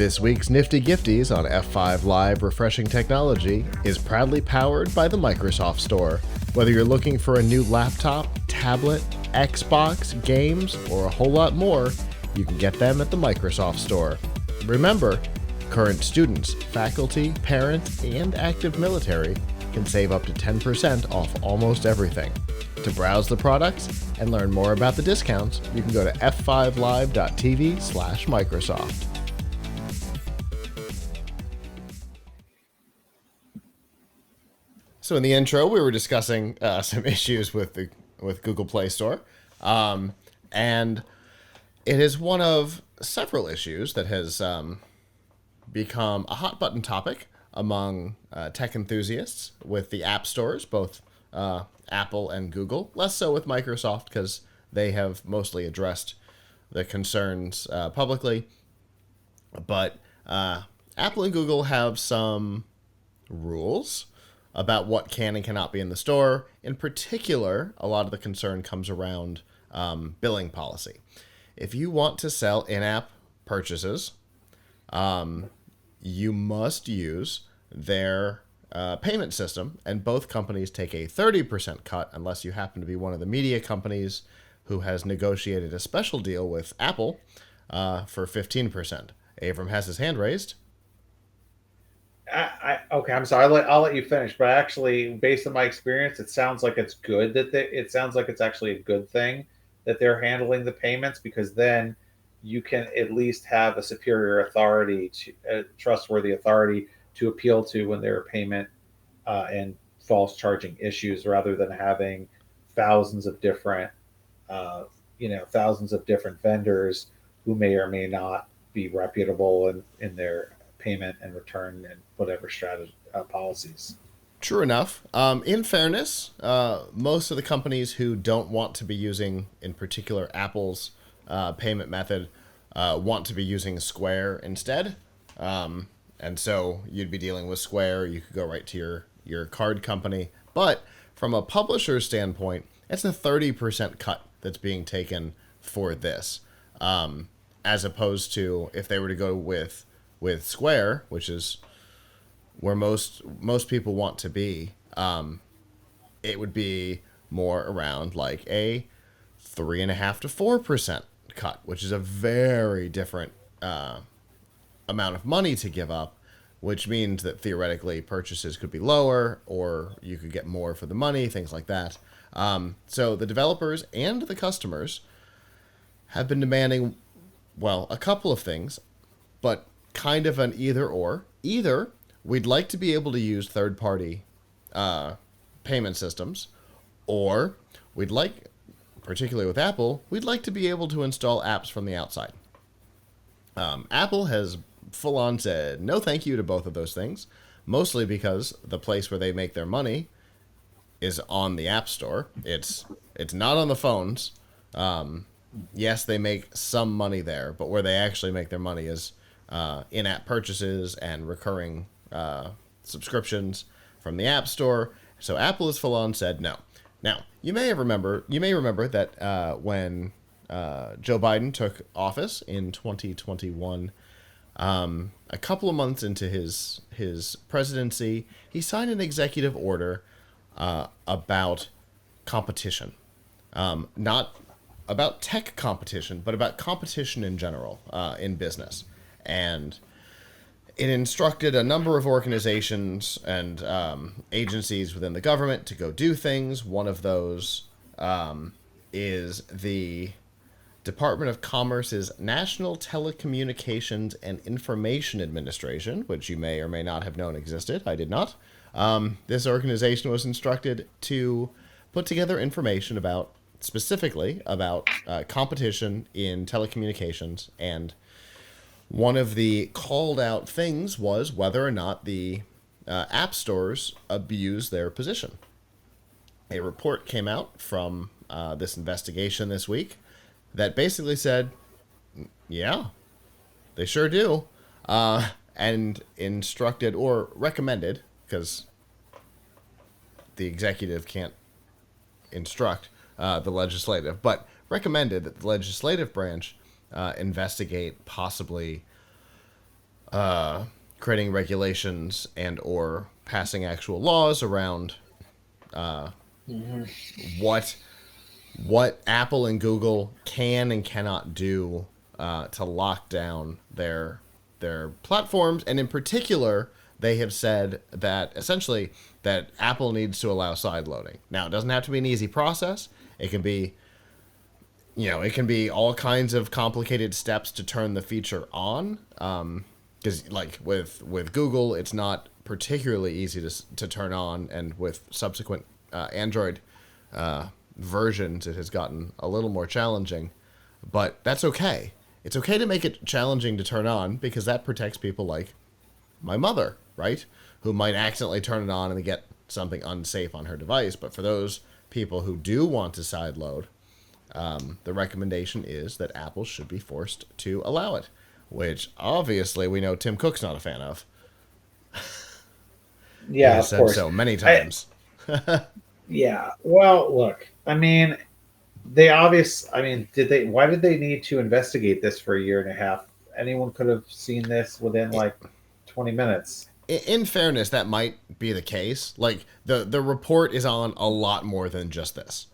This week's Nifty Gifties on F5 Live Refreshing Technology is proudly powered by the Microsoft Store. Whether you're looking for a new laptop, tablet, Xbox, games, or a whole lot more, you can get them at the Microsoft Store. Remember, current students, faculty, parents, and active military can save up to 10% off almost everything. To browse the products and learn more about the discounts, you can go to f5live.tv/Microsoft. So in the intro, we were discussing some issues with Google Play Store, and it is one of several issues that has become a hot button topic among tech enthusiasts with the app stores, both Apple and Google. Less so with Microsoft because they have mostly addressed the concerns publicly, but Apple and Google have some rules about what can and cannot be in the store. In particular, a lot of the concern comes around billing policy. If you want to sell in-app purchases, you must use their payment system, and both companies take a 30% cut unless you happen to be one of the media companies who has negotiated a special deal with Apple for 15%. Avram has his hand raised. Okay, I'm sorry. I'll let you finish. But actually, based on my experience, it sounds like it's good that it sounds like it's actually a good thing that they're handling the payments, because then you can at least have a superior authority, a trustworthy authority to appeal to when there are payment and false charging issues, rather than having thousands of different vendors who may or may not be reputable in their payment and return and whatever strategy policies. True enough. In fairness, most of the companies who don't want to be using, in particular, Apple's payment method, want to be using Square instead. And so you'd be dealing with Square. You could go right to your card company. But from a publisher standpoint, it's a 30% cut that's being taken for this, as opposed to if they were to go with Square, which is where most people want to be, it would be more around like a 3.5% to 4% cut, which is a very different amount of money to give up, which means that theoretically purchases could be lower, or you could get more for the money, things like that. So the developers and the customers have been demanding, well, a couple of things, but kind of an either or. Either we'd like to be able to use third-party payment systems, or we'd like, particularly with Apple, we'd like to be able to install apps from the outside. Apple has full-on said no thank you to both of those things, mostly because the place where they make their money is on the App Store. It's not on the phones. Yes, they make some money there, but where they actually make their money is in-app purchases and recurring subscriptions from the App Store. So Apple has full-on said no. Now, you may remember that when Joe Biden took office in 2021, a couple of months into his presidency, he signed an executive order about competition. Not about tech competition, but about competition in general in business. And it instructed a number of organizations and agencies within the government to go do things. One of those is the Department of Commerce's National Telecommunications and Information Administration, which you may or may not have known existed. I did not. This organization was instructed to put together information specifically about competition in telecommunications, and one of the called out things was whether or not the app stores abuse their position. A report came out from this investigation this week that basically said, yeah, they sure do, and instructed or recommended, because the executive can't instruct the legislative, but recommended that the legislative branch investigate possibly uh, creating regulations and or passing actual laws around Mhm. what Apple and Google can and cannot do to lock down their platforms, and in particular, they have said that essentially that Apple needs to allow side loading. Now, it doesn't have to be an easy process. It can be, it can be all kinds of complicated steps to turn the feature on. Because like with Google, it's not particularly easy to turn on, and with subsequent Android versions, it has gotten a little more challenging. But that's okay. It's okay to make it challenging to turn on because that protects people like my mother, right? Who might accidentally turn it on and get something unsafe on her device. But for those people who do want to sideload, the recommendation is that Apple should be forced to allow it, which obviously we know Tim Cook's not a fan of. He Yeah, has of said course. so many I times. Yeah. Well, look. I mean, they obvious. I mean, did they? Why did they need to investigate this for a year and a half? Anyone could have seen this within like 20 minutes. In fairness, that might be the case. Like the report is on a lot more than just this.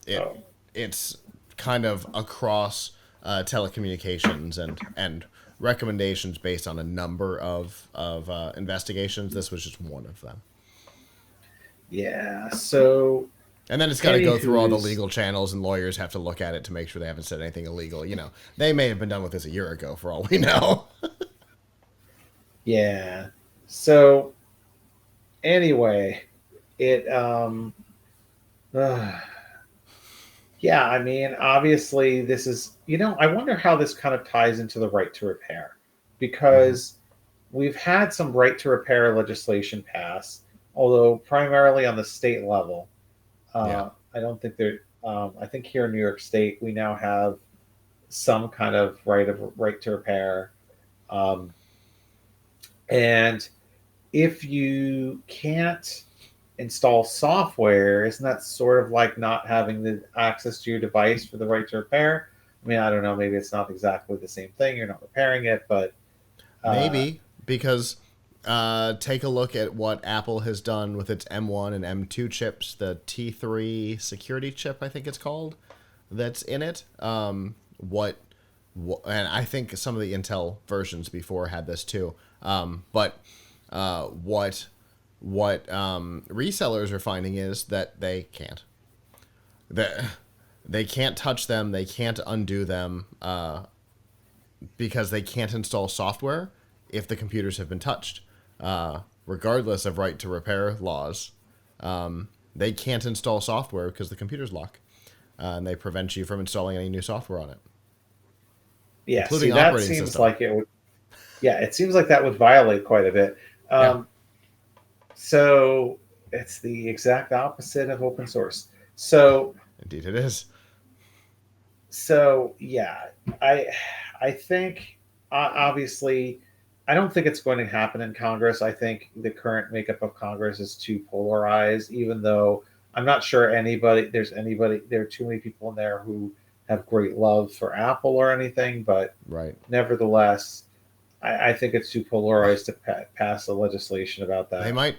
It Oh, it's kind of across telecommunications and recommendations based on a number of investigations. This was just one of them. yeah. So, And then it's got to go through all the anywho's, legal channels, and lawyers have to look at it to make sure they haven't said anything illegal. They may have been done with this a year ago, for all we know. yeah. So anyway, it uh, yeah. I mean, obviously, this is. I wonder how this kind of ties into the right to repair, Hmm. because we've had some right to repair legislation pass, although primarily on the state level. Yeah. I don't think there. I think here in New York State, we now have some kind of right to repair, um, and if you can't install software, isn't that sort of like not having the access to your device for the right to repair? I mean, I don't know. Maybe it's not exactly the same thing. You're not repairing it, but uh, Maybe because take a look at what Apple has done with its M1 and M2 chips, the T3 security chip, I think it's called, that's in it. And I think some of the Intel versions before had this too. But what resellers are finding is that they can't. They, they can't touch them. They can't undo them because they can't install software if the computers have been touched, regardless of right to repair laws. They can't install software because the computer's lock, and they prevent you from installing any new software on it, yeah. See, including that operating seems system. like it would. Yeah, it seems like that would violate quite a bit. Yeah, Um, so it's the exact opposite of open source. So indeed it is. yeah, I I think obviously I don't think it's going to happen in Congress. I think the current makeup of Congress is too polarized. Even though I'm not sure there are too many people in there who have great love for Apple or anything, but Right. nevertheless, I think it's too polarized to pass a legislation about They that. might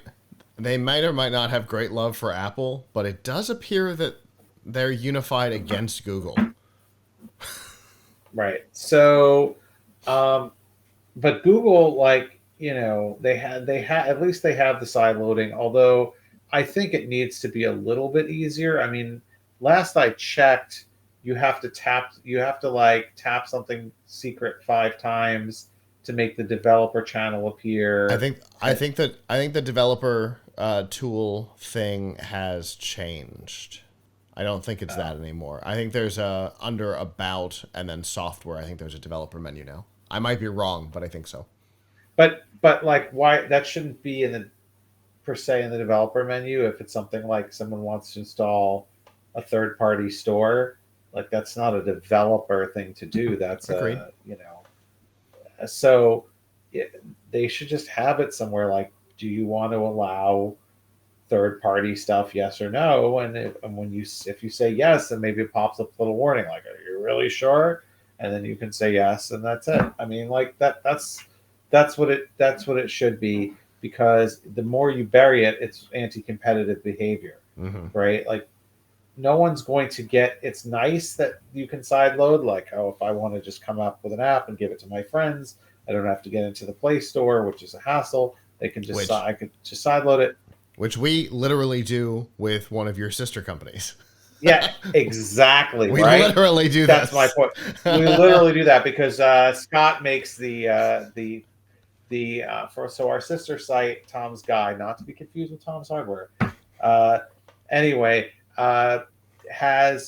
they might or might not have great love for Apple, but it does appear that they're unified against Google. Right. So, um, but Google, like they had at least they have the side loading. Although I think it needs to be a little bit easier. I mean, last I checked, you have to like tap something secret 5 times to make the developer channel I appear. think I And think that I think the developer tool thing has changed. I don't think it's uh, that anymore. I think there's a under about and then software. I think there's a developer menu now. I might be wrong, but I think so. but like why that shouldn't be in the per se in the developer menu if it's something like someone wants to install a third party store. Like that's not a developer thing to do. That's Agreed. so they should just have it somewhere like, do you want to allow third party stuff, yes or no? And when if you say yes, then maybe it pops up a little warning like, are you really sure? And then you can say yes, and that's it. I mean, like that's That's what it should be, because the more you bury it, it's anti-competitive behavior, Mm-hmm. right? Like, no one's going to get. It's nice that you can side load. Like, oh, if I want to just come up with an app and give it to my friends, I don't have to get into the Play Store, which is a hassle. They can just Which I could just side load it. which we literally do with one of your sister companies. Yeah, exactly. We Right. literally do That's this. my point. We literally do that because Scott makes for so our sister site, Tom's Guide, not to be confused with Tom's Hardware. Uh, anyway,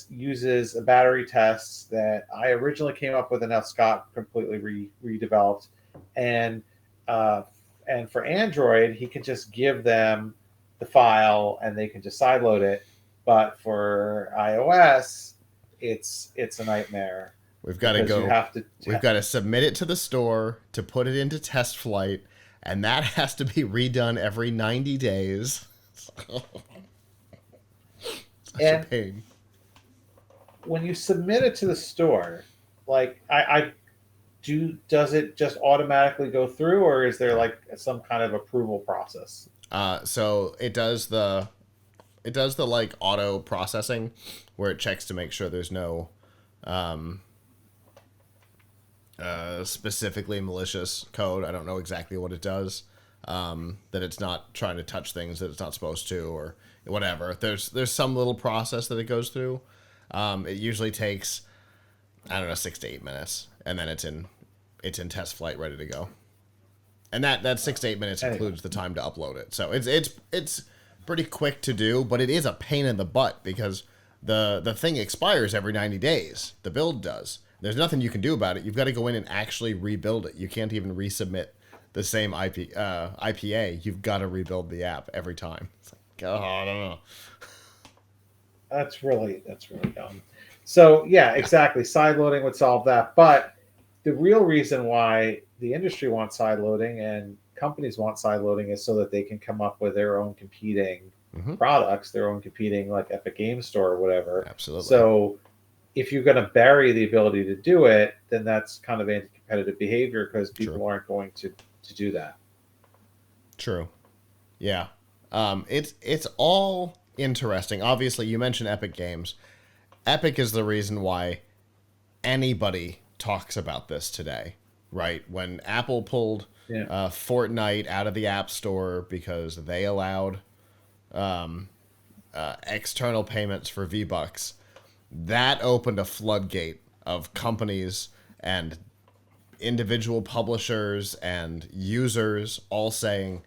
uses a battery test that I originally came up with, and now Scott completely redeveloped. And and for Android, he can just give them the file and they can just sideload it. But for iOS, it's a nightmare. We've got to because you go. have to We've got to submit it to the store to put it into test flight, and that has to be redone every 90 days. Such a pain. When you submit it to the store, like does it just automatically go through, or is there like some kind of approval process? So it does the like auto processing where it checks to make sure there's no specifically malicious code. I don't know exactly what it does. That it's not trying to touch things that it's not supposed to, or whatever. There's some little process that it goes through. It usually takes, I don't know, 6 to 8 minutes, and then it's in test flight, ready to go. And that 6 to 8 minutes includes the time to upload it. So it's pretty quick to do, but it is a pain in the butt because the thing expires every 90 days. The build does. There's nothing you can do about it. You've got to go in and actually rebuild it. You can't even resubmit the same IPA. You've got to rebuild the app every time. It's like, oh, I don't know. That's really dumb. So yeah, exactly. Sideloading would solve that. But the real reason why the industry wants sideloading and companies want sideloading is so that they can come up with their own competing products, their own competing like Epic Game Store or whatever. Absolutely. So if you're going to bury the ability to do it, then that's kind of anti-competitive behavior because people aren't going to do that. True. Yeah. It's all interesting. Obviously, you mentioned Epic Games. Epic is the reason why anybody talks about this today, right? When Apple pulled Fortnite out of the App Store because they allowed external payments for V-Bucks, that opened a floodgate of companies and individual publishers and users all saying,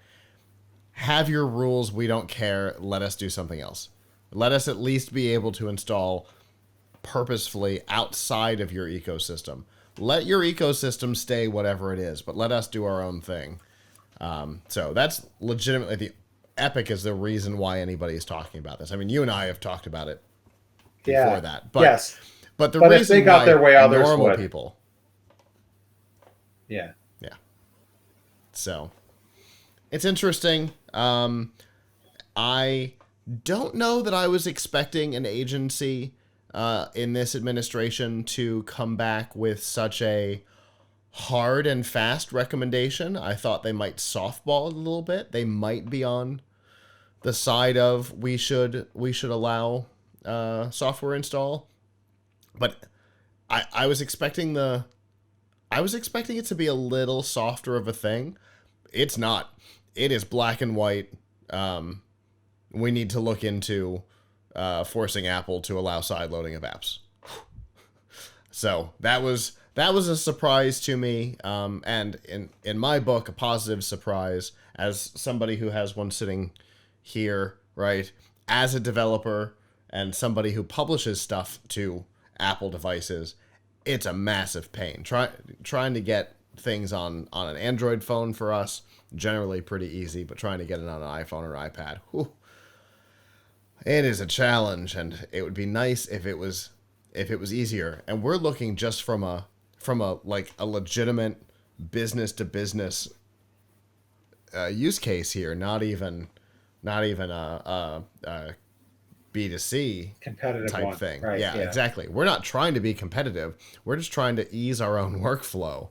have your rules, we don't care, let us do something else. Let us at least be able to install purposefully outside of your ecosystem. Let your ecosystem stay whatever it is, but let us do our own thing. So that's legitimately Epic is the reason why anybody is talking about this. I mean, you and I have talked about it before that. But, yes. But the but reason if they got why their way, others normal would. people. Yeah. Yeah. So it's interesting. I don't know that I was expecting an agency in this administration to come back with such a hard and fast recommendation. I thought they might softball it a little bit. They might be on the side of we should allow software install, but I was expecting it to be a little softer of a thing. It's not. It is black and white. We need to look into forcing Apple to allow sideloading of apps. So that was a surprise to me, and in my book, a positive surprise as somebody who has one sitting here, right? As a developer and somebody who publishes stuff to Apple devices, it's a massive pain. Trying to get things on an Android phone for us, generally pretty easy, but trying to get it on an iPhone or iPad, whew, it is a challenge, and it would be nice if it was easier. And we're looking just from a like a legitimate business to business use case here, not even a B2C competitive type one. thing. Right, Yeah, exactly. We're not trying to be competitive. We're just trying to ease our own workflow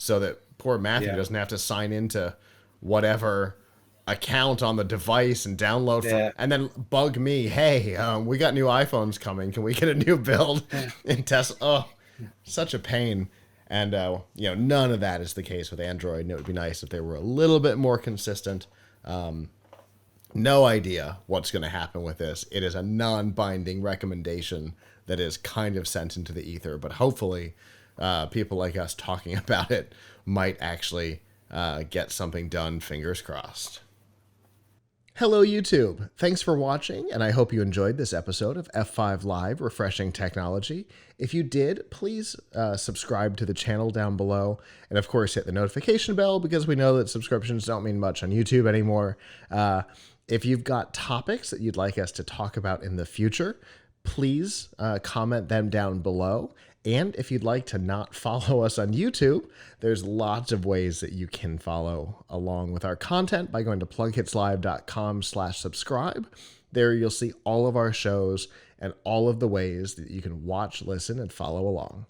so that poor Matthew Yeah. doesn't have to sign into whatever account on the device and download Yeah. and then bug me. Hey, we got new iPhones coming. Can we get a new build in Tesla? Oh, such a pain. And none of that is the case with Android. And it would be nice if they were a little bit more consistent. No idea what's going to happen with this. It is a non-binding recommendation that is kind of sent into the ether, but hopefully people like us talking about it might actually get something done, fingers crossed. Hello, YouTube. Thanks for watching, and I hope you enjoyed this episode of F5 Live Refreshing Technology. If you did, please subscribe to the channel down below, and of course hit the notification bell, because we know that subscriptions don't mean much on YouTube anymore. If you've got topics that you'd like us to talk about in the future, please comment them down below. And if you'd like to not follow us on YouTube, there's lots of ways that you can follow along with our content by going to plughitslive.com/subscribe. There you'll see all of our shows and all of the ways that you can watch, listen, and follow along.